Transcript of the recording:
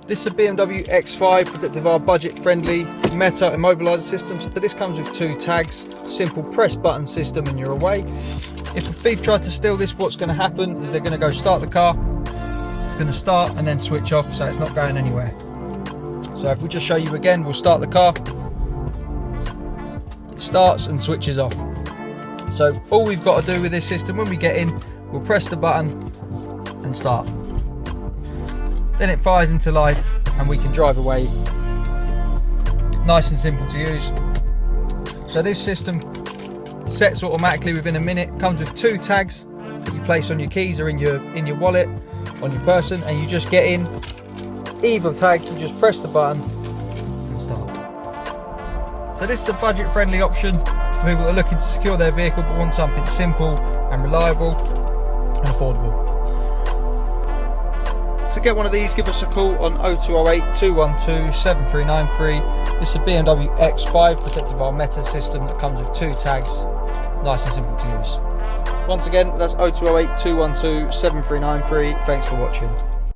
This is a BMW X5 protected by our budget-friendly Meta Immobiliser system. So this comes with 2 tags, simple press button system and you're away. If a thief tried to steal this, what's going to happen is they're going to go start the car. It's going to start and then switch off, so it's not going anywhere. So if we just show you again, we'll start the car. It starts and switches off. So all we've got to do with this system, when we get in, we'll press the button and start. Then it fires into life and we can drive away. Nice and simple to use. So this system sets automatically within a minute. Comes with 2 tags that you place on your keys or in your wallet, on your person, and you just get in. Either tag, you just press the button and start. So this is a budget-friendly option for people that are looking to secure their vehicle but want something simple and reliable and affordable. To get one of these, give us a call on 0208 212 7393. This is a BMW X5 protected by our Meta system that comes with 2 tags. Nice and simple to use. Once again, that's 0208 212 7393. Thanks for watching.